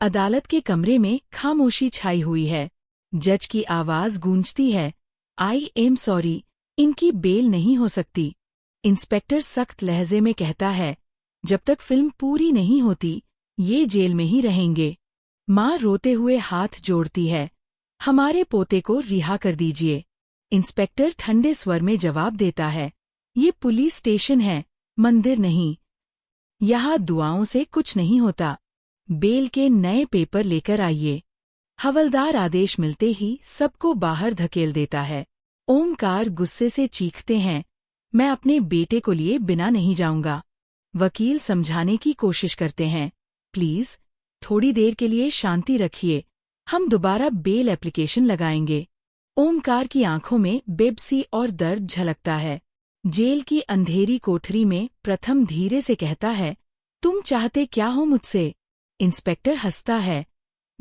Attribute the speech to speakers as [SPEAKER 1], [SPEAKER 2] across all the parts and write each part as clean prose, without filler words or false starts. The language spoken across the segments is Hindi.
[SPEAKER 1] अदालत के कमरे में खामोशी छाई हुई है। जज की आवाज गूंजती है, आई एम सॉरी, इनकी बेल नहीं हो सकती। इंस्पेक्टर सख्त लहजे में कहता है, जब तक फिल्म पूरी नहीं होती, ये जेल में ही रहेंगे। माँ रोते हुए हाथ जोड़ती है, हमारे पोते को रिहा कर दीजिए। इंस्पेक्टर ठंडे स्वर में जवाब देता है, ये पुलिस स्टेशन है, मंदिर नहीं। यहाँ दुआओं से कुछ नहीं होता। बेल के नए पेपर लेकर आइए। हवलदार आदेश मिलते ही सबको बाहर धकेल देता है। ओमकार गुस्से से चीखते हैं, मैं अपने बेटे को लिए बिना नहीं जाऊंगा। वकील समझाने की कोशिश करते हैं, प्लीज थोड़ी देर के लिए शांति रखिए, हम दोबारा बेल एप्लीकेशन लगाएंगे। ओमकार की आंखों में बेबसी और दर्द झलकता है। जेल की अंधेरी कोठरी में प्रथम धीरे से कहता है, तुम चाहते क्या हो मुझसे? इंस्पेक्टर हंसता है,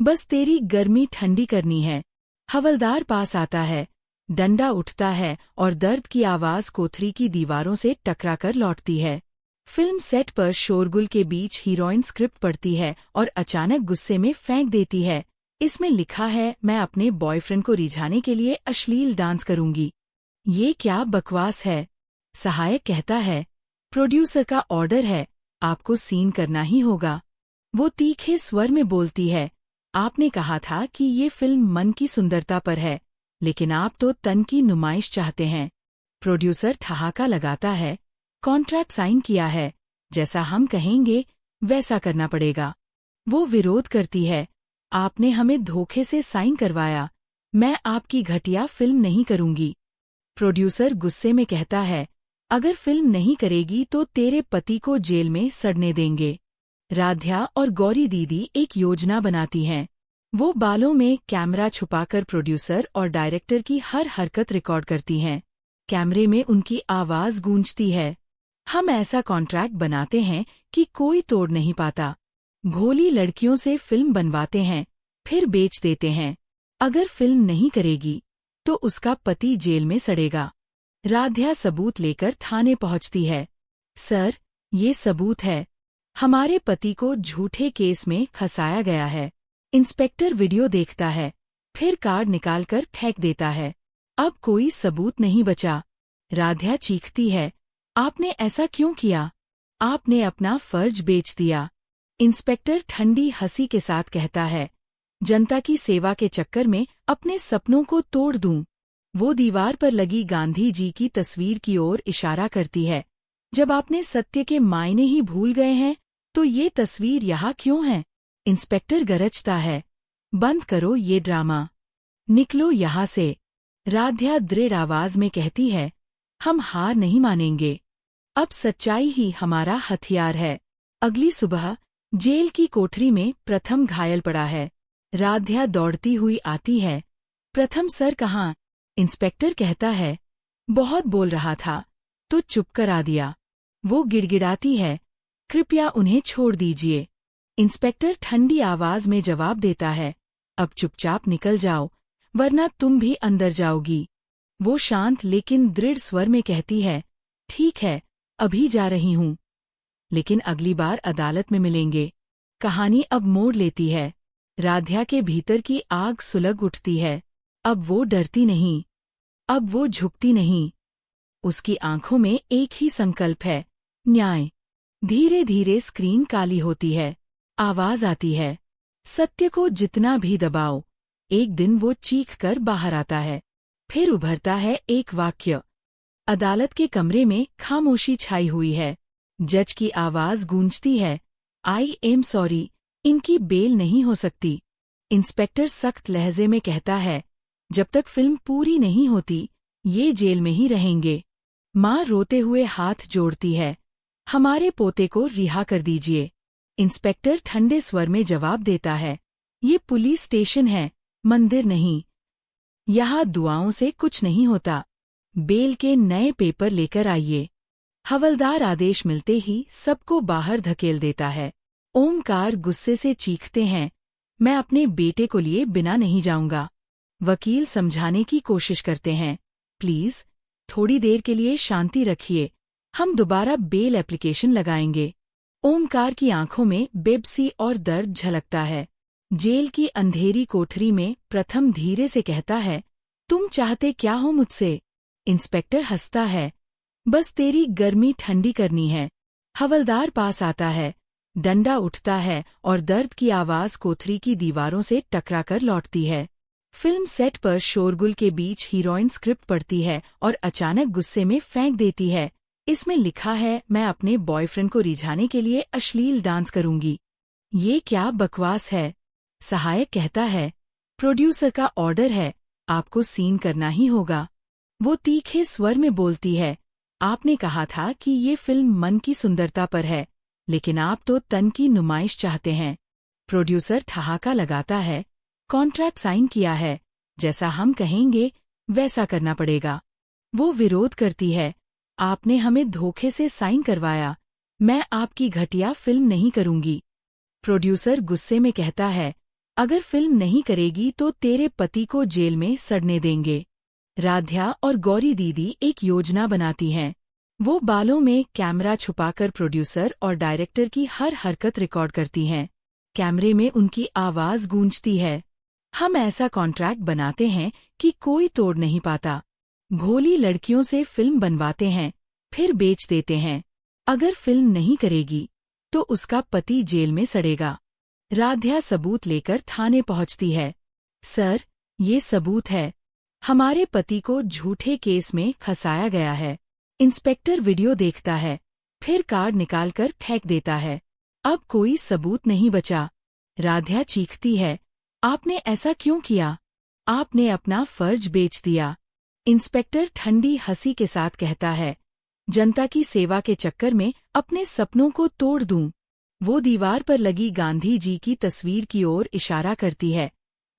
[SPEAKER 1] बस तेरी गर्मी ठंडी करनी है। हवलदार पास आता है, डंडा उठता है और दर्द की आवाज कोठरी की दीवारों से टकराकर लौटती है। फिल्म सेट पर शोरगुल के बीच हीरोइन स्क्रिप्ट पढ़ती है और अचानक गुस्से में फेंक देती है, इसमें लिखा है मैं अपने बॉयफ्रेंड को रिझाने के लिए अश्लील डांस करूंगी। ये क्या बकवास है? सहायक कहता है, प्रोड्यूसर का ऑर्डर है, आपको सीन करना ही होगा। वो तीखे स्वर में बोलती है, आपने कहा था कि ये फिल्म मन की सुंदरता पर है, लेकिन आप तो तन की नुमाइश चाहते हैं। प्रोड्यूसर ठहाका लगाता है, कॉन्ट्रैक्ट साइन किया है, जैसा हम कहेंगे वैसा करना पड़ेगा। वो विरोध करती है, आपने हमें धोखे से साइन करवाया, मैं आपकी घटिया फिल्म नहीं करूंगी। प्रोड्यूसर गुस्से में कहता है, अगर फिल्म नहीं करेगी तो तेरे पति को जेल में सड़ने देंगे। राध्या और गौरी दीदी एक योजना बनाती हैं। वो बालों में कैमरा छुपाकर प्रोड्यूसर और डायरेक्टर की हर हरकत रिकॉर्ड करती हैं। कैमरे में उनकी आवाज गूंजती है, हम ऐसा कॉन्ट्रैक्ट बनाते हैं कि कोई तोड़ नहीं पाता। भोली लड़कियों से फिल्म बनवाते हैं, फिर बेच देते हैं। अगर फिल्म नहीं करेगी तो उसका पति जेल में सड़ेगा। राध्या सबूत लेकर थाने पहुंचती है, सर, ये सबूत है, हमारे पति को झूठे केस में फंसाया गया है। इंस्पेक्टर वीडियो देखता है, फिर कार्ड निकालकर फेंक देता है, अब कोई सबूत नहीं बचा। राध्या चीखती है, आपने ऐसा क्यों किया? आपने अपना फर्ज बेच दिया। इंस्पेक्टर ठंडी हंसी के साथ कहता है, जनता की सेवा के चक्कर में अपने सपनों को तोड़ दूं। वो दीवार पर लगी गांधी जी की तस्वीर की ओर इशारा करती है, जब आपने सत्य के मायने ही भूल गए हैं तो ये तस्वीर यहाँ क्यों है? इंस्पेक्टर गरजता है, बंद करो ये ड्रामा, निकलो यहाँ से। राध्या दृढ़ आवाज में कहती है, हम हार नहीं मानेंगे, अब सच्चाई ही हमारा हथियार है। अगली सुबह जेल की कोठरी में प्रथम घायल पड़ा है। राध्या दौड़ती हुई आती है, प्रथम सर कहाँ? इंस्पेक्टर कहता है, बहुत बोल रहा था तो चुप करा दिया। वो गिड़गिड़ाती है, कृपया उन्हें छोड़ दीजिए। इंस्पेक्टर ठंडी आवाज में जवाब देता है, अब चुपचाप निकल जाओ, वरना तुम भी अंदर जाओगी। वो शांत लेकिन दृढ़ स्वर में कहती है, ठीक है, अभी जा रही हूँ। लेकिन अगली बार अदालत में मिलेंगे। कहानी अब मोड़ लेती है। राध्या के भीतर की आग सुलग उठती है। अब वो डरती नहीं, अब वो झुकती नहीं। उसकी आंखों में एक ही संकल्प है, न्याय। धीरे धीरे स्क्रीन काली होती है। आवाज आती है, सत्य को जितना भी दबाओ, एक दिन वो चीख कर बाहर आता है। फिर उभरता है एक वाक्य। अदालत के कमरे में खामोशी छाई हुई है। जज की आवाज गूंजती है, आई एम सॉरी, इनकी बेल नहीं हो सकती। इंस्पेक्टर सख्त लहजे में कहता है, जब तक फिल्म पूरी नहीं होती, ये जेल में ही रहेंगे। माँ रोते हुए हाथ जोड़ती है, हमारे पोते को रिहा कर दीजिए। इंस्पेक्टर ठंडे स्वर में जवाब देता है, ये पुलिस स्टेशन है, मंदिर नहीं। यहाँ दुआओं से कुछ नहीं होता। बेल के नए पेपर लेकर आइए। हवलदार आदेश मिलते ही सबको बाहर धकेल देता है। ओमकार गुस्से से चीखते हैं, मैं अपने बेटे को लिए बिना नहीं जाऊंगा। वकील समझाने की कोशिश करते हैं, प्लीज थोड़ी देर के लिए शांति रखिए, हम दोबारा बेल एप्लीकेशन लगाएंगे। ओमकार की आंखों में बेबसी और दर्द झलकता है। जेल की अंधेरी कोठरी में प्रथम धीरे से कहता है, तुम चाहते क्या हो मुझसे? इंस्पेक्टर हंसता है, बस तेरी गर्मी ठंडी करनी है। हवलदार पास आता है, डंडा उठता है और दर्द की आवाज कोठरी की दीवारों से टकराकर लौटती है। फिल्म सेट पर शोरगुल के बीच हीरोइन स्क्रिप्ट पढ़ती है और अचानक गुस्से में फेंक देती है, इसमें लिखा है मैं अपने बॉयफ्रेंड को रिझाने के लिए अश्लील डांस करूंगी। ये क्या बकवास है? सहायक कहता है, प्रोड्यूसर का ऑर्डर है, आपको सीन करना ही होगा। वो तीखे स्वर में बोलती है, आपने कहा था कि ये फिल्म मन की सुंदरता पर है, लेकिन आप तो तन की नुमाइश चाहते हैं। प्रोड्यूसर ठहाका लगाता है, कॉन्ट्रैक्ट साइन किया है, जैसा हम कहेंगे वैसा करना पड़ेगा। वो विरोध करती है, आपने हमें धोखे से साइन करवाया, मैं आपकी घटिया फिल्म नहीं करूंगी। प्रोड्यूसर गुस्से में कहता है, अगर फिल्म नहीं करेगी तो तेरे पति को जेल में सड़ने देंगे। राध्या और गौरी दीदी एक योजना बनाती हैं। वो बालों में कैमरा छुपाकर प्रोड्यूसर और डायरेक्टर की हर हरकत रिकॉर्ड करती हैं। कैमरे में उनकी आवाज गूंजती है, हम ऐसा कॉन्ट्रैक्ट बनाते हैं कि कोई तोड़ नहीं पाता। भोली लड़कियों से फिल्म बनवाते हैं, फिर बेच देते हैं। अगर फिल्म नहीं करेगी तो उसका पति जेल में सड़ेगा। राध्या सबूत लेकर थाने पहुंचती है। सर, ये सबूत है, हमारे पति को झूठे केस में फंसाया गया है। इंस्पेक्टर वीडियो देखता है, फिर कार्ड निकालकर फेंक देता है। अब कोई सबूत नहीं बचा। राध्या चीखती है, आपने ऐसा क्यों किया? आपने अपना फर्ज बेच दिया। इंस्पेक्टर ठंडी हंसी के साथ कहता है, जनता की सेवा के चक्कर में अपने सपनों को तोड़ दूं। वो दीवार पर लगी गांधी जी की तस्वीर की ओर इशारा करती है,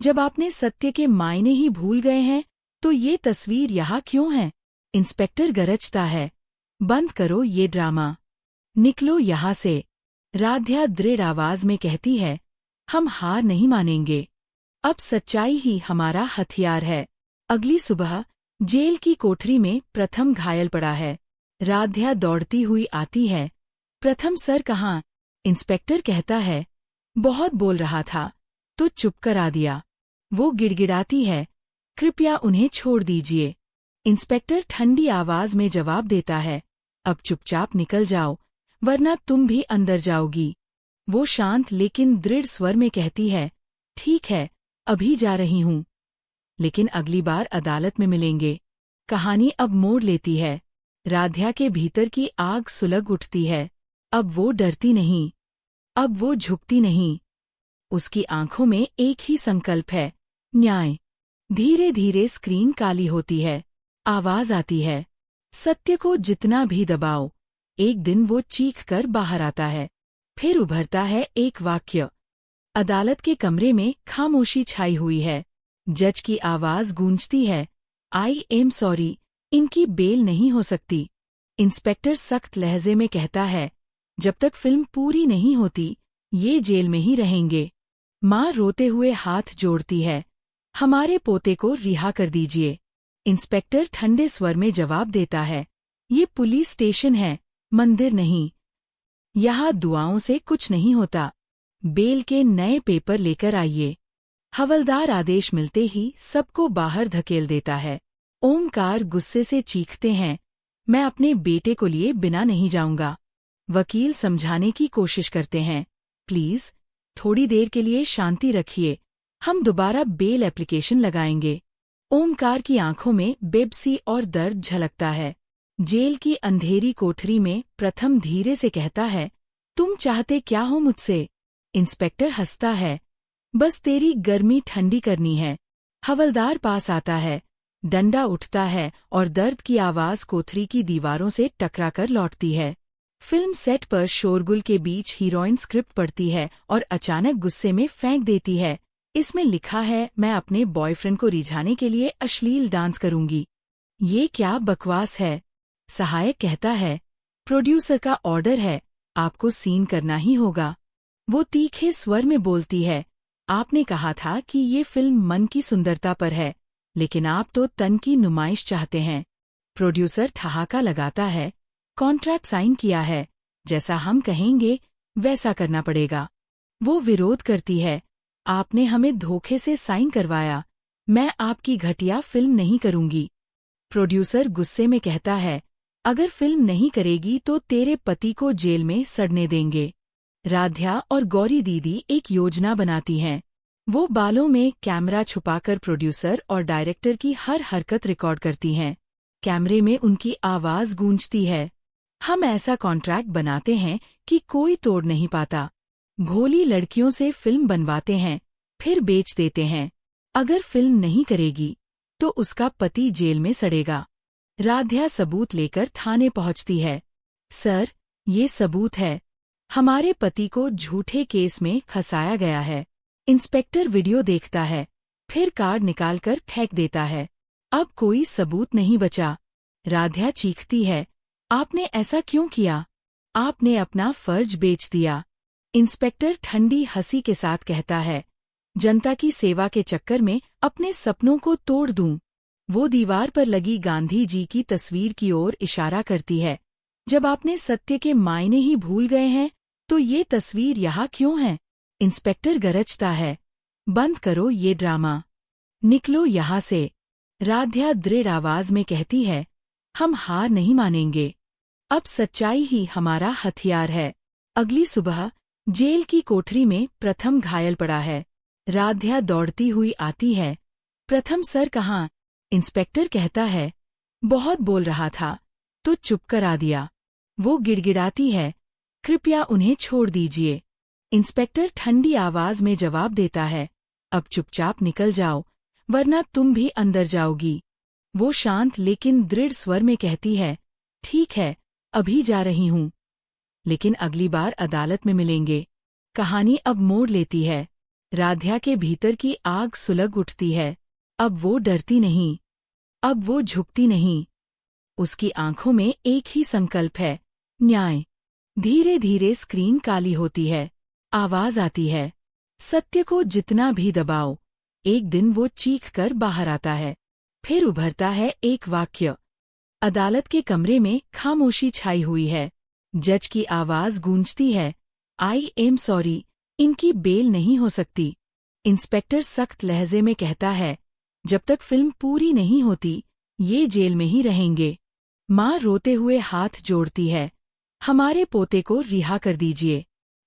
[SPEAKER 1] जब आपने सत्य के मायने ही भूल गए हैं तो ये तस्वीर यहाँ क्यों है? इंस्पेक्टर गरजता है, बंद करो ये ड्रामा, निकलो यहाँ से। राध्या दृढ़ आवाज में कहती है, हम हार नहीं मानेंगे, अब सच्चाई ही हमारा हथियार है। अगली सुबह जेल की कोठरी में प्रथम घायल पड़ा है। राध्या दौड़ती हुई आती है, प्रथम सर कहाँ? इंस्पेक्टर कहता है, बहुत बोल रहा था तो चुप करा दिया। वो गिड़गिड़ाती है, कृपया उन्हें छोड़ दीजिए। इंस्पेक्टर ठंडी आवाज में जवाब देता है, अब चुपचाप निकल जाओ, वरना तुम भी अंदर जाओगी। वो शांत लेकिन दृढ़ स्वर में कहती है, ठीक है, अभी जा रही हूँ, लेकिन अगली बार अदालत में मिलेंगे। कहानी अब मोड़ लेती है। राध्या के भीतर की आग सुलग उठती है। अब वो डरती नहीं, अब वो झुकती नहीं। उसकी आंखों में एक ही संकल्प है, न्याय। धीरे धीरे स्क्रीन काली होती है। आवाज आती है, सत्य को जितना भी दबाओ, एक दिन वो चीख कर बाहर आता है। फिर उभरता है एक वाक्य। अदालत के कमरे में खामोशी छाई हुई है। जज की आवाज गूंजती है, आई एम सॉरी, इनकी बेल नहीं हो सकती। इंस्पेक्टर सख्त लहजे में कहता है, जब तक फिल्म पूरी नहीं होती ये जेल में ही रहेंगे। माँ रोते हुए हाथ जोड़ती है, हमारे पोते को रिहा कर दीजिए। इंस्पेक्टर ठंडे स्वर में जवाब देता है, ये पुलिस स्टेशन है, मंदिर नहीं। यहाँ दुआओं से कुछ नहीं होता। बेल के नए पेपर लेकर आइए। हवलदार आदेश मिलते ही सबको बाहर धकेल देता है। ओमकार गुस्से से चीखते हैं, मैं अपने बेटे को लिए बिना नहीं जाऊंगा। वकील समझाने की कोशिश करते हैं, प्लीज थोड़ी देर के लिए शांति रखिए, हम दोबारा बेल एप्लीकेशन लगाएंगे। ओमकार की आंखों में बेबसी और दर्द झलकता है। जेल की अंधेरी कोठरी में प्रथम धीरे से कहता है, तुम चाहते क्या हो मुझसे? इंस्पेक्टर हंसता है, बस तेरी गर्मी ठंडी करनी है। हवलदार पास आता है, डंडा उठता है और दर्द की आवाज कोठरी की दीवारों से टकराकर लौटती है। फिल्म सेट पर शोरगुल के बीच हीरोइन स्क्रिप्ट पढ़ती है और अचानक गुस्से में फेंक देती है, इसमें लिखा है मैं अपने बॉयफ्रेंड को रिझाने के लिए अश्लील डांस करूंगी। ये क्या बकवास है? सहायक कहता है, प्रोड्यूसर का ऑर्डर है, आपको सीन करना ही होगा। वो तीखे स्वर में बोलती है, आपने कहा था कि ये फिल्म मन की सुंदरता पर है, लेकिन आप तो तन की नुमाइश चाहते हैं। प्रोड्यूसर ठहाका लगाता है, कॉन्ट्रैक्ट साइन किया है, जैसा हम कहेंगे वैसा करना पड़ेगा। वो विरोध करती है, आपने हमें धोखे से साइन करवाया। मैं आपकी घटिया फिल्म नहीं करूंगी। प्रोड्यूसर गुस्से में कहता है, अगर फिल्म नहीं करेगी तो तेरे पति को जेल में सड़ने देंगे। राध्या और गौरी दीदी एक योजना बनाती हैं। वो बालों में कैमरा छुपाकर प्रोड्यूसर और डायरेक्टर की हर हरकत रिकॉर्ड करती हैं। कैमरे में उनकी आवाज गूंजती है, हम ऐसा कॉन्ट्रैक्ट बनाते हैं कि कोई तोड़ नहीं पाता। भोली लड़कियों से फिल्म बनवाते हैं, फिर बेच देते हैं। अगर फिल्म नहीं करेगी तो उसका पति जेल में सड़ेगा। राध्या सबूत लेकर थाने पहुंचती है। सर, ये सबूत है। हमारे पति को झूठे केस में फंसाया गया है। इंस्पेक्टर वीडियो देखता है, फिर कार्ड निकालकर फेंक देता है। अब कोई सबूत नहीं बचा। राध्या चीखती है, आपने ऐसा क्यों किया? आपने अपना फर्ज बेच दिया। इंस्पेक्टर ठंडी हंसी के साथ कहता है, जनता की सेवा के चक्कर में अपने सपनों को तोड़ दूं। वो दीवार पर लगी गांधी जी की तस्वीर की ओर इशारा करती है। जब आपने सत्य के मायने ही भूल गए हैं तो ये तस्वीर यहाँ क्यों है? इंस्पेक्टर गरजता है, बंद करो ये ड्रामा, निकलो यहाँ से। राध्या दृढ़ आवाज में कहती है, हम हार नहीं मानेंगे। अब सच्चाई ही हमारा हथियार है। अगली सुबह जेल की कोठरी में प्रथम घायल पड़ा है। राध्या दौड़ती हुई आती है। प्रथम सर कहाँ? इंस्पेक्टर कहता है, बहुत बोल रहा था तो चुप करा दिया। वो गिड़गिड़ाती है, कृपया उन्हें छोड़ दीजिए। इंस्पेक्टर ठंडी आवाज में जवाब देता है, अब चुपचाप निकल जाओ वरना तुम भी अंदर जाओगी। वो शांत लेकिन दृढ़ स्वर में कहती है, ठीक है, अभी जा रही हूँ, लेकिन अगली बार अदालत में मिलेंगे। कहानी अब मोड़ लेती है। राध्या के भीतर की आग सुलग उठती है। अब वो डरती नहीं, अब वो झुकती नहीं। उसकी आंखों में एक ही संकल्प है, न्याय। धीरे धीरे स्क्रीन काली होती है। आवाज आती है, सत्य को जितना भी दबाओ, एक दिन वो चीख कर बाहर आता है। फिर उभरता है एक वाक्य। अदालत के कमरे में खामोशी छाई हुई है। जज की आवाज गूंजती है, आई एम सॉरी, इनकी बेल नहीं हो सकती। इंस्पेक्टर सख्त लहजे में कहता है, जब तक फिल्म पूरी नहीं होती ये जेल में ही रहेंगे। माँ रोते हुए हाथ जोड़ती है, हमारे पोते को रिहा कर दीजिए।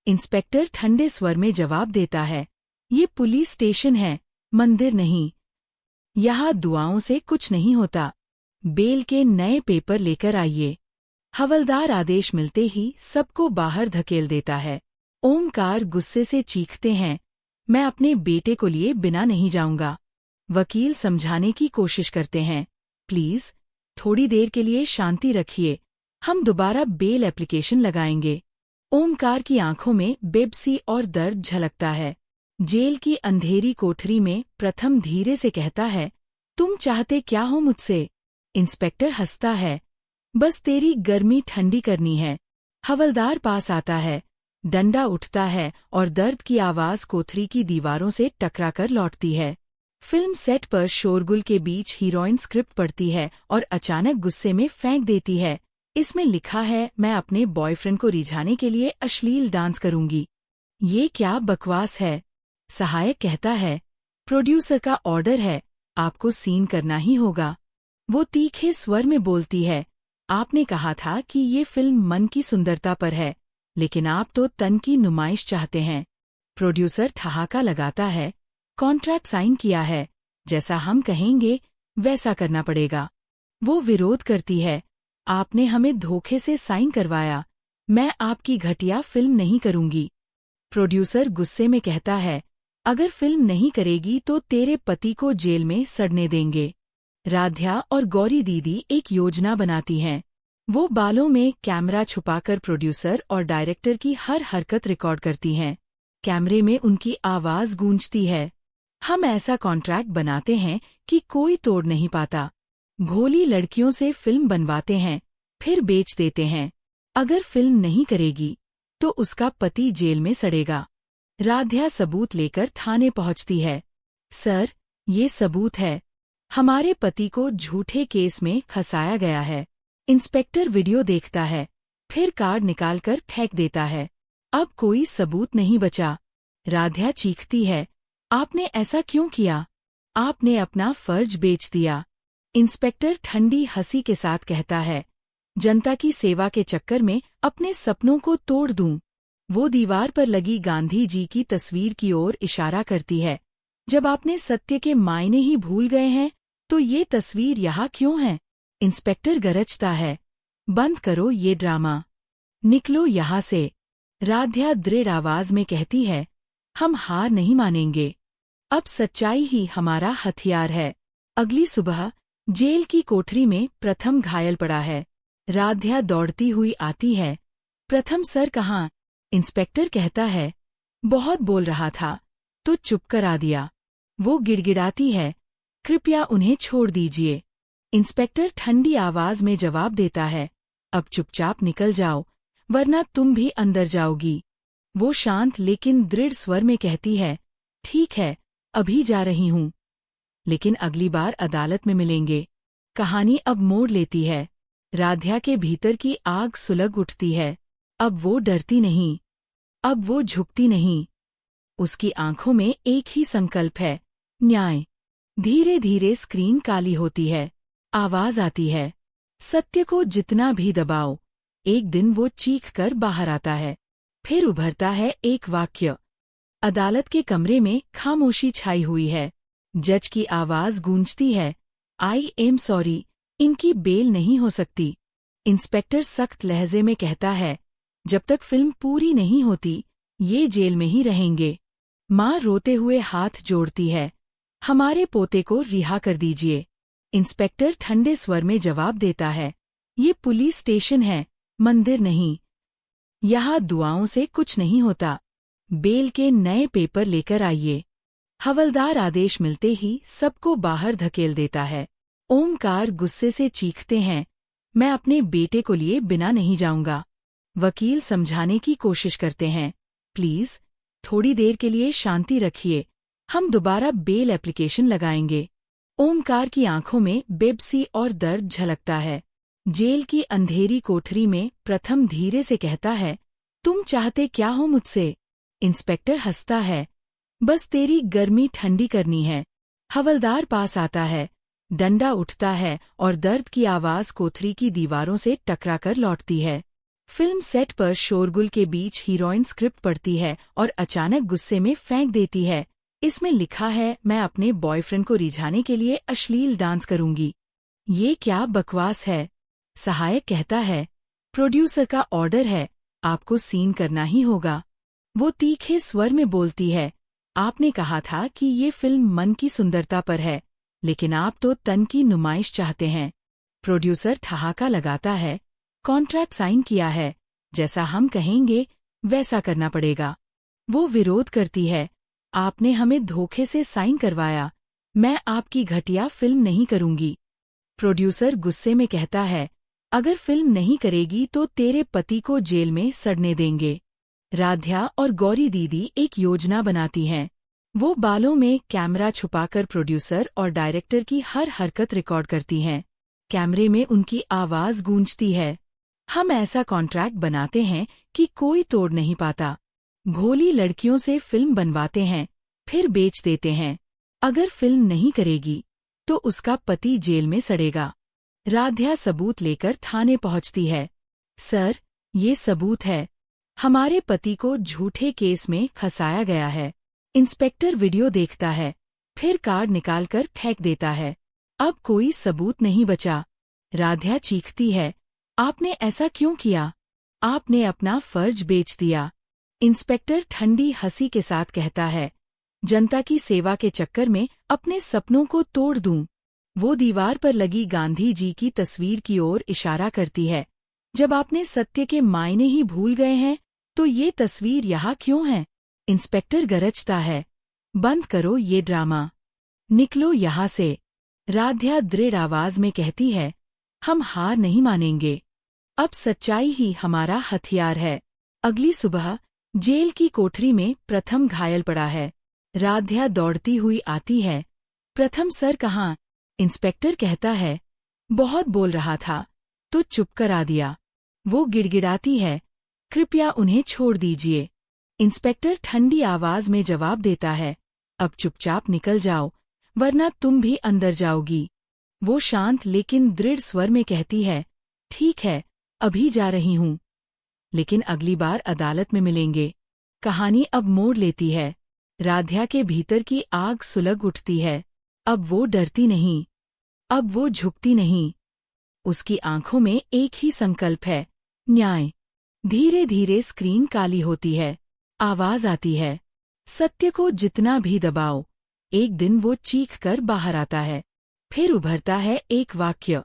[SPEAKER 1] इंस्पेक्टर ठंडे स्वर में जवाब देता है, ये पुलिस स्टेशन है, मंदिर नहीं। यहाँ दुआओं से कुछ नहीं होता। बेल के नए पेपर लेकर आइए। हवलदार आदेश मिलते ही सबको बाहर धकेल देता है। ओमकार गुस्से से चीखते हैं, मैं अपने बेटे को लिए बिना नहीं जाऊंगा। वकील समझाने की कोशिश करते हैं, प्लीज थोड़ी देर के लिए शांति रखिए, हम दोबारा बेल एप्लीकेशन लगाएंगे। ओमकार की आंखों में बेबसी और दर्द झलकता है। जेल की अंधेरी कोठरी में प्रथम धीरे से कहता है, तुम चाहते क्या हो मुझसे? इंस्पेक्टर हंसता है, बस तेरी गर्मी ठंडी करनी है। हवलदार पास आता है, डंडा उठता है और दर्द की आवाज कोठरी की दीवारों से टकराकर लौटती है। फिल्म सेट पर शोरगुल के बीच हीरोइन स्क्रिप्ट पढ़ती है और अचानक गुस्से में फेंक देती है, इसमें लिखा है मैं अपने बॉयफ्रेंड को रिझाने के लिए अश्लील डांस करूंगी। ये क्या बकवास है? सहायक कहता है, प्रोड्यूसर का ऑर्डर है, आपको सीन करना ही होगा। वो तीखे स्वर में बोलती है, आपने कहा था कि ये फिल्म मन की सुंदरता पर है, लेकिन आप तो तन की नुमाइश चाहते हैं। प्रोड्यूसर ठहाका लगाता है, कॉन्ट्रैक्ट साइन किया है, जैसा हम कहेंगे वैसा करना पड़ेगा। वो विरोध करती है, आपने हमें धोखे से साइन करवाया, मैं आपकी घटिया फिल्म नहीं करूंगी। प्रोड्यूसर गुस्से में कहता है, अगर फिल्म नहीं करेगी तो तेरे पति को जेल में सड़ने देंगे। राध्या और गौरी दीदी एक योजना बनाती हैं। वो बालों में कैमरा छुपाकर प्रोड्यूसर और डायरेक्टर की हर हरकत रिकॉर्ड करती हैं। कैमरे में उनकी आवाज गूंजती है, हम ऐसा कॉन्ट्रैक्ट बनाते हैं कि कोई तोड़ नहीं पाता। भोली लड़कियों से फिल्म बनवाते हैं, फिर बेच देते हैं। अगर फिल्म नहीं करेगी तो उसका पति जेल में सड़ेगा। राध्या सबूत लेकर थाने पहुंचती है। सर, ये सबूत है। हमारे पति को झूठे केस में फंसाया गया है। इंस्पेक्टर वीडियो देखता है, फिर कार्ड निकालकर फेंक देता है। अब कोई सबूत नहीं बचा। राध्या चीखती है, आपने ऐसा क्यों किया? आपने अपना फर्ज बेच दिया। इंस्पेक्टर ठंडी हंसी के साथ कहता है, जनता की सेवा के चक्कर में अपने सपनों को तोड़ दूं। वो दीवार पर लगी गांधी जी की तस्वीर की ओर इशारा करती है। जब आपने सत्य के मायने ही भूल गए हैं, तो ये तस्वीर यहाँ क्यों है? इंस्पेक्टर गरजता है, बंद करो ये ड्रामा। निकलो यहाँ से। राध्या दृढ़ आवाज में कहती है, हम हार नहीं मानेंगे। अब सच्चाई ही हमारा हथियार है। अगली सुबह जेल की कोठरी में प्रथम घायल पड़ा है। राध्या दौड़ती हुई आती है। प्रथम सर कहाँ? इंस्पेक्टर कहता है, बहुत बोल रहा था तो चुप करा दिया। वो गिड़गिड़ाती है, कृपया उन्हें छोड़ दीजिए। इंस्पेक्टर ठंडी आवाज में जवाब देता है, अब चुपचाप निकल जाओ, वरना तुम भी अंदर जाओगी। वो शांत लेकिन दृढ़ स्वर में कहती है, ठीक है, अभी जा रही हूँ, लेकिन अगली बार अदालत में मिलेंगे। कहानी अब मोड़ लेती है। राध्या के भीतर की आग सुलग उठती है। अब वो डरती नहीं, अब वो झुकती नहीं। उसकी आंखों में एक ही संकल्प है, न्याय। धीरे धीरे स्क्रीन काली होती है। आवाज आती है, सत्य को जितना भी दबाओ, एक दिन वो चीख कर बाहर आता है। फिर उभरता है एक वाक्य। अदालत के कमरे में खामोशी छाई हुई है। जज की आवाज गूंजती है, आई एम सॉरी, इनकी बेल नहीं हो सकती। इंस्पेक्टर सख्त लहजे में कहता है, जब तक फिल्म पूरी नहीं होती, ये जेल में ही रहेंगे। माँ रोते हुए हाथ जोड़ती है, हमारे पोते को रिहा कर दीजिए। इंस्पेक्टर ठंडे स्वर में जवाब देता है, ये पुलिस स्टेशन है, मंदिर नहीं। यहाँ दुआओं से कुछ नहीं होता। बेल के नए पेपर लेकर आइए। हवलदार आदेश मिलते ही सबको बाहर धकेल देता है। ओमकार गुस्से से चीखते हैं, मैं अपने बेटे को लिए बिना नहीं जाऊंगा। वकील समझाने की कोशिश करते हैं, प्लीज थोड़ी देर के लिए शांति रखिए, हम दोबारा बेल एप्लीकेशन लगाएंगे। ओमकार की आंखों में बेबसी और दर्द झलकता है। जेल की अंधेरी कोठरी में प्रथम धीरे से कहता है, तुम चाहते क्या हो मुझसे? इंस्पेक्टर हंसता है, बस तेरी गर्मी ठंडी करनी है। हवलदार पास आता है, डंडा उठता है और दर्द की आवाज कोठरी की दीवारों से टकराकर लौटती है। फिल्म सेट पर शोरगुल के बीच हीरोइन स्क्रिप्ट पढ़ती है और अचानक गुस्से में फेंक देती है, इसमें लिखा है मैं अपने बॉयफ्रेंड को रिझाने के लिए अश्लील डांस करूंगी। ये क्या बकवास है? सहायक कहता है, प्रोड्यूसर का ऑर्डर है, आपको सीन करना ही होगा। वो तीखे स्वर में बोलती है, आपने कहा था कि ये फिल्म मन की सुंदरता पर है, लेकिन आप तो तन की नुमाइश चाहते हैं। प्रोड्यूसर ठहाका लगाता है, कॉन्ट्रैक्ट साइन किया है, जैसा हम कहेंगे वैसा करना पड़ेगा। वो विरोध करती है, आपने हमें धोखे से साइन करवाया, मैं आपकी घटिया फिल्म नहीं करूंगी। प्रोड्यूसर गुस्से में कहता है, अगर फिल्म नहीं करेगी तो तेरे पति को जेल में सड़ने देंगे। राध्या और गौरी दीदी एक योजना बनाती हैं। वो बालों में कैमरा छुपाकर प्रोड्यूसर और डायरेक्टर की हर हरकत रिकॉर्ड करती हैं। कैमरे में उनकी आवाज गूंजती है, हम ऐसा कॉन्ट्रैक्ट बनाते हैं कि कोई तोड़ नहीं पाता। भोली लड़कियों से फिल्म बनवाते हैं, फिर बेच देते हैं। अगर फिल्म नहीं करेगी तो उसका पति जेल में सड़ेगा। राध्या सबूत लेकर थाने पहुंचती है। सर, ये सबूत है, हमारे पति को झूठे केस में फंसाया गया है। इंस्पेक्टर वीडियो देखता है, फिर कार्ड निकालकर फेंक देता है। अब कोई सबूत नहीं बचा। राध्या चीखती है, आपने ऐसा क्यों किया? आपने अपना फर्ज बेच दिया। इंस्पेक्टर ठंडी हंसी के साथ कहता है, जनता की सेवा के चक्कर में अपने सपनों को तोड़ दूं। वो दीवार पर लगी गांधी जी की तस्वीर की ओर इशारा करती है, जब आपने सत्य के मायने ही भूल गए हैं, तो ये तस्वीर यहाँ क्यों है? इंस्पेक्टर गरजता है, बंद करो ये ड्रामा, निकलो यहाँ से। राध्या दृढ़ आवाज में कहती है, हम हार नहीं मानेंगे। अब सच्चाई ही हमारा हथियार है। अगली सुबह जेल की कोठरी में प्रथम घायल पड़ा है। राध्या दौड़ती हुई आती है, प्रथम सर कहाँ? इंस्पेक्टर कहता है, बहुत बोल रहा था तो चुप करा दिया। वो गिड़गिड़ाती है, कृपया उन्हें छोड़ दीजिए। इंस्पेक्टर ठंडी आवाज में जवाब देता है, अब चुपचाप निकल जाओ, वरना तुम भी अंदर जाओगी। वो शांत लेकिन दृढ़ स्वर में कहती है, ठीक है, अभी जा रही हूँ, लेकिन अगली बार अदालत में मिलेंगे। कहानी अब मोड़ लेती है। राध्या के भीतर की आग सुलग उठती है। अब वो डरती नहीं, अब वो झुकती नहीं। उसकी आंखों में एक ही संकल्प है, न्याय। धीरे धीरे स्क्रीन काली होती है। आवाज आती है, सत्य को जितना भी दबाओ, एक दिन वो चीख कर बाहर आता है। फिर उभरता है एक वाक्य।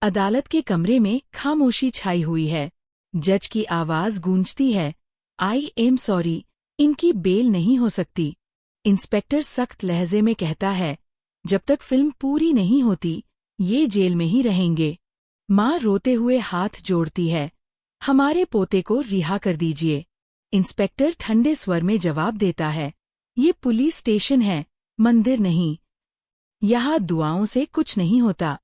[SPEAKER 1] अदालत के कमरे में खामोशी छाई हुई है। जज की आवाज गूंजती है, आई एम सॉरी, इनकी बेल नहीं हो सकती। इंस्पेक्टर सख्त लहजे में कहता है, जब तक फिल्म पूरी नहीं होती, ये जेल में ही रहेंगे। माँ रोते हुए हाथ जोड़ती है, हमारे पोते को रिहा कर दीजिए। इंस्पेक्टर ठंडे स्वर में जवाब देता है, ये पुलिस स्टेशन है, मंदिर नहीं। यहाँ दुआओं से कुछ नहीं होता।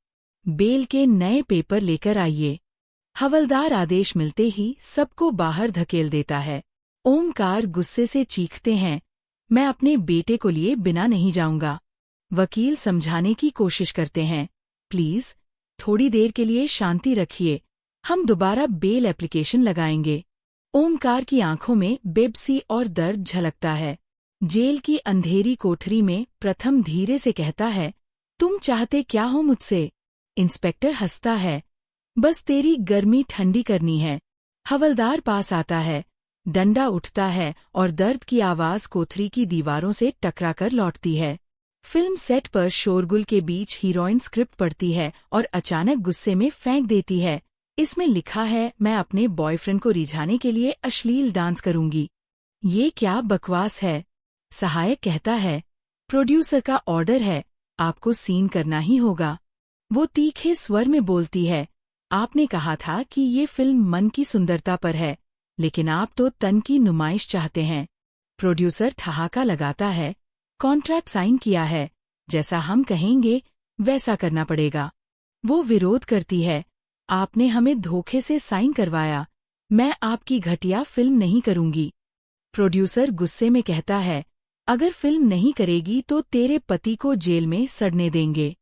[SPEAKER 1] बेल के नए पेपर लेकर आइए। हवलदार आदेश मिलते ही सबको बाहर धकेल देता है। ओमकार गुस्से से चीखते हैं, मैं अपने बेटे को लिए बिना नहीं जाऊंगा। वकील समझाने की कोशिश करते हैं, प्लीज थोड़ी देर के लिए शांति रखिए, हम दोबारा बेल एप्लीकेशन लगाएंगे। ओमकार की आंखों में बेबसी और दर्द झलकता है। जेल की अंधेरी कोठरी में प्रथम धीरे से कहता है, तुम चाहते क्या हो मुझसे? इंस्पेक्टर हंसता है, बस तेरी गर्मी ठंडी करनी है। हवलदार पास आता है, डंडा उठता है और दर्द की आवाज कोठरी की दीवारों से टकराकर लौटती है। फिल्म सेट पर शोरगुल के बीच हीरोइन स्क्रिप्ट पढ़ती है और अचानक गुस्से में फेंक देती है, इसमें लिखा है मैं अपने बॉयफ्रेंड को रिझाने के लिए अश्लील डांस करूंगी। ये क्या बकवास है? सहायक कहता है, प्रोड्यूसर का ऑर्डर है, आपको सीन करना ही होगा। वो तीखे स्वर में बोलती है, आपने कहा था कि ये फिल्म मन की सुंदरता पर है, लेकिन आप तो तन की नुमाइश चाहते हैं। प्रोड्यूसर ठहाका लगाता है, कॉन्ट्रैक्ट साइन किया है, जैसा हम कहेंगे वैसा करना पड़ेगा। वो विरोध करती है, आपने हमें धोखे से साइन करवाया, मैं आपकी घटिया फिल्म नहीं करूंगी। प्रोड्यूसर गुस्से में कहता है, अगर फिल्म नहीं करेगी तो तेरे पति को जेल में सड़ने देंगे।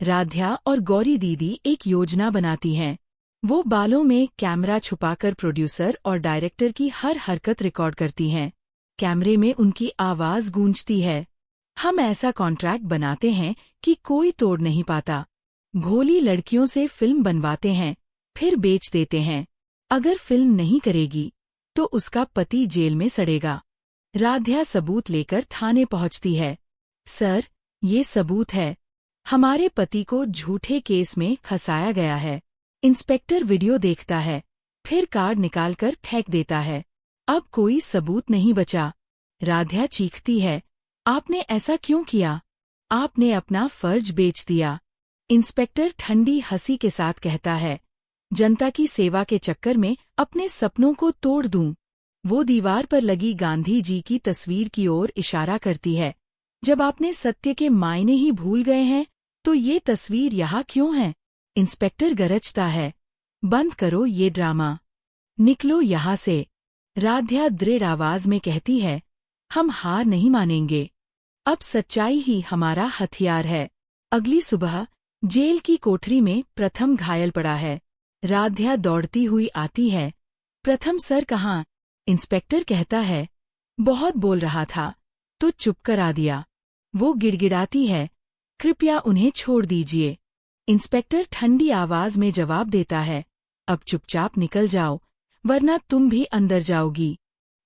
[SPEAKER 1] राध्या और गौरी दीदी एक योजना बनाती हैं। वो बालों में कैमरा छुपाकर प्रोड्यूसर और डायरेक्टर की हर हरकत रिकॉर्ड करती हैं। कैमरे में उनकी आवाज गूंजती है, हम ऐसा कॉन्ट्रैक्ट बनाते हैं कि कोई तोड़ नहीं पाता। भोली लड़कियों से फिल्म बनवाते हैं, फिर बेच देते हैं। अगर फिल्म नहीं करेगी तो उसका पति जेल में सड़ेगा। राध्या सबूत लेकर थाने पहुंचती है। सर, ये सबूत है, हमारे पति को झूठे केस में फंसाया गया है। इंस्पेक्टर वीडियो देखता है, फिर कार्ड निकालकर फेंक देता है। अब कोई सबूत नहीं बचा। राध्या चीखती है, आपने ऐसा क्यों किया? आपने अपना फर्ज बेच दिया। इंस्पेक्टर ठंडी हंसी के साथ कहता है, जनता की सेवा के चक्कर में अपने सपनों को तोड़ दूं। वो दीवार पर लगी गांधी जी की तस्वीर की ओर इशारा करती है, जब आपने सत्य के मायने ही भूल गए हैं तो ये तस्वीर यहाँ क्यों है? इंस्पेक्टर गरजता है, बंद करो ये ड्रामा, निकलो यहाँ से। राध्या दृढ़ आवाज में कहती है, हम हार नहीं मानेंगे, अब सच्चाई ही हमारा हथियार है। अगली सुबह जेल की कोठरी में प्रथम घायल पड़ा है। राध्या दौड़ती हुई आती है, प्रथम सर कहाँ? इंस्पेक्टर कहता है, बहुत बोल रहा था तो चुप करा दिया। वो गिड़गिड़ाती है, कृपया उन्हें छोड़ दीजिए। इंस्पेक्टर ठंडी आवाज में जवाब देता है, अब चुपचाप निकल जाओ, वरना तुम भी अंदर जाओगी।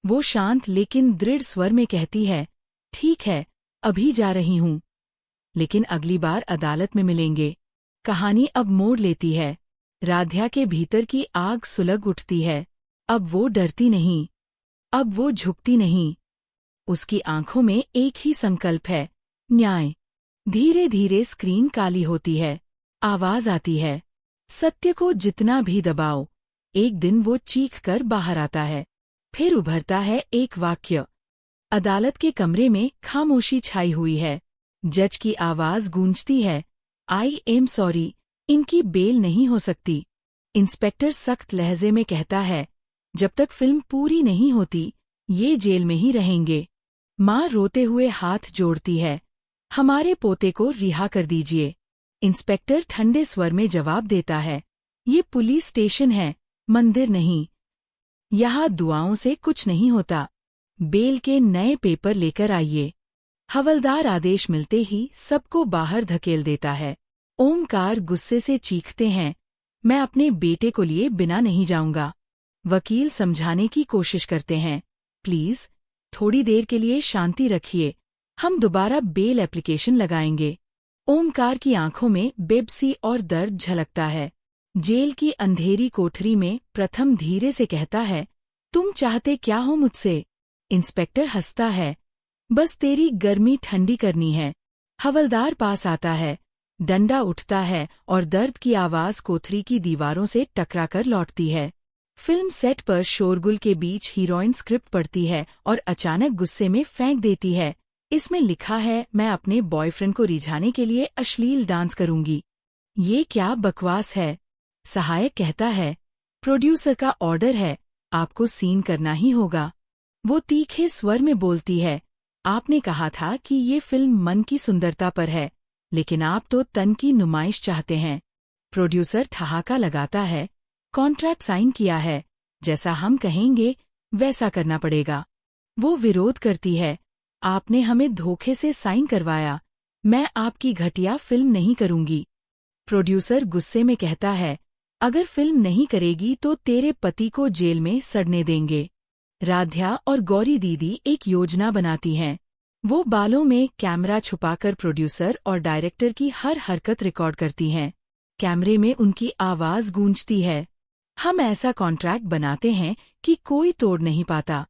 [SPEAKER 1] वो शांत लेकिन दृढ़ स्वर में कहती है, ठीक है, अभी जा रही हूँ, लेकिन अगली बार अदालत में मिलेंगे। कहानी अब मोड़ लेती है। राध्या के भीतर की आग सुलग उठती है। अब वो डरती नहीं, अब वो झुकती नहीं। उसकी आंखों में एक ही संकल्प है, न्याय। धीरे धीरे स्क्रीन काली होती है। आवाज आती है, सत्य को जितना भी दबाओ, एक दिन वो चीख कर बाहर आता है। फिर उभरता है एक वाक्य। अदालत के कमरे में खामोशी छाई हुई है। जज की आवाज गूंजती है, आई एम सॉरी, इनकी बेल नहीं हो सकती। इंस्पेक्टर सख्त लहजे में कहता है, जब तक फिल्म पूरी नहीं होती, ये जेल में ही रहेंगे। माँ रोते हुए हाथ जोड़ती है। हमारे पोते को रिहा कर दीजिए। इंस्पेक्टर ठंडे स्वर में जवाब देता है, ये पुलिस स्टेशन है, मंदिर नहीं। यहाँ दुआओं से कुछ नहीं होता। बेल के नए पेपर लेकर आइए। हवलदार आदेश मिलते ही सबको बाहर धकेल देता है। ओमकार गुस्से से चीखते हैं, मैं अपने बेटे को लिए बिना नहीं जाऊंगा। वकील समझाने की कोशिश करते हैं, प्लीज थोड़ी देर के लिए शांति रखिए, हम दोबारा बेल एप्लीकेशन लगाएंगे। ओमकार की आंखों में बेबसी और दर्द झलकता है। जेल की अंधेरी कोठरी में प्रथम धीरे से कहता है, तुम चाहते क्या हो मुझसे? इंस्पेक्टर हंसता है, बस तेरी गर्मी ठंडी करनी है। हवलदार पास आता है, डंडा उठता है और दर्द की आवाज कोठरी की दीवारों से टकराकर लौटती है। फिल्म सेट पर शोरगुल के बीच हीरोइन स्क्रिप्ट पढ़ती है और अचानक गुस्से में फेंक देती है, इसमें लिखा है मैं अपने बॉयफ्रेंड को रिझाने के लिए अश्लील डांस करूंगी। ये क्या बकवास है? सहायक कहता है, प्रोड्यूसर का ऑर्डर है, आपको सीन करना ही होगा। वो तीखे स्वर में बोलती है, आपने कहा था कि ये फिल्म मन की सुंदरता पर है, लेकिन आप तो तन की नुमाइश चाहते हैं। प्रोड्यूसर ठहाका लगाता है, कॉन्ट्रैक्ट साइन किया है, जैसा हम कहेंगे वैसा करना पड़ेगा। वो विरोध करती है, आपने हमें धोखे से साइन करवाया, मैं आपकी घटिया फिल्म नहीं करूंगी। प्रोड्यूसर गुस्से में कहता है, अगर फिल्म नहीं करेगी तो तेरे पति को जेल में सड़ने देंगे। राध्या और गौरी दीदी एक योजना बनाती हैं। वो बालों में कैमरा छुपाकर प्रोड्यूसर और डायरेक्टर की हर हरकत रिकॉर्ड करती हैं। कैमरे में उनकी आवाज गूंजती है, हम ऐसा कॉन्ट्रैक्ट बनाते हैं कि कोई तोड़ नहीं पाता।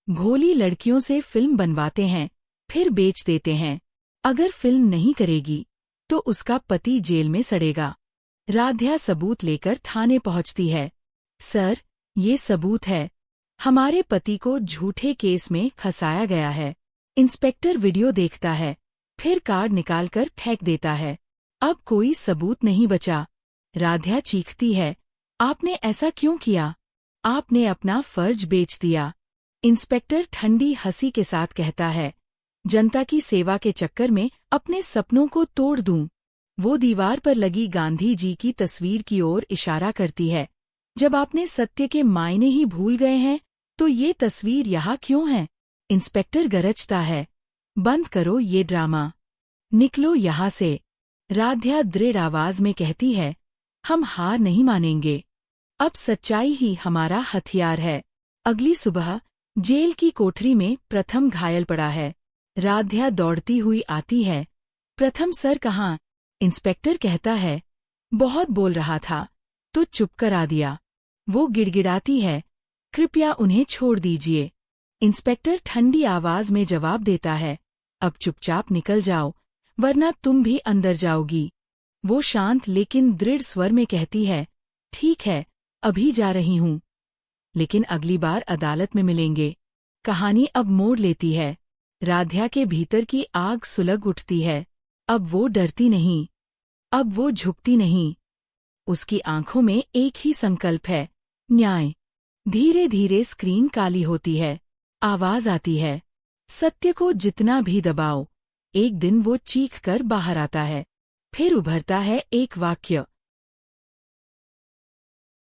[SPEAKER 1] भोली लड़कियों से फिल्म बनवाते हैं, फिर बेच देते हैं। अगर फिल्म नहीं करेगी तो उसका पति जेल में सड़ेगा। राध्या सबूत लेकर थाने पहुंचती है। सर, ये सबूत है, हमारे पति को झूठे केस में फंसाया गया है। इंस्पेक्टर वीडियो देखता है, फिर कार्ड निकालकर फेंक देता है। अब कोई सबूत नहीं बचा। राध्या चीखती है, आपने ऐसा क्यों किया? आपने अपना फर्ज बेच दिया। इंस्पेक्टर ठंडी हंसी के साथ कहता है, जनता की सेवा के चक्कर में अपने सपनों को तोड़ दूं। वो दीवार पर लगी गांधी जी की तस्वीर की ओर इशारा करती है, जब आपने सत्य के मायने ही भूल गए हैं तो ये तस्वीर यहाँ क्यों है? इंस्पेक्टर गरजता है, बंद करो ये ड्रामा, निकलो यहाँ से। राध्या दृढ़ आवाज में कहती है, हम हार नहीं मानेंगे, अब सच्चाई ही हमारा हथियार है। अगली सुबह जेल की कोठरी में प्रथम घायल पड़ा है। राध्या दौड़ती हुई आती है, प्रथम सर कहाँ? इंस्पेक्टर कहता है, बहुत बोल रहा था तो चुप करा दिया। वो गिड़गिड़ाती है, कृपया उन्हें छोड़ दीजिए। इंस्पेक्टर ठंडी आवाज में जवाब देता है, अब चुपचाप निकल जाओ, वरना तुम भी अंदर जाओगी। वो शांत लेकिन दृढ़ स्वर में कहती है, ठीक है, अभी जा रही हूँ, लेकिन अगली बार अदालत में मिलेंगे। कहानी अब मोड़ लेती है। राध्या के भीतर की आग सुलग उठती है। अब वो डरती नहीं, अब वो झुकती नहीं। उसकी आंखों में एक ही संकल्प है, न्याय। धीरे धीरे स्क्रीन काली होती है। आवाज आती है, सत्य को जितना भी दबाओ, एक दिन वो चीख कर बाहर आता है। फिर उभरता है एक वाक्य,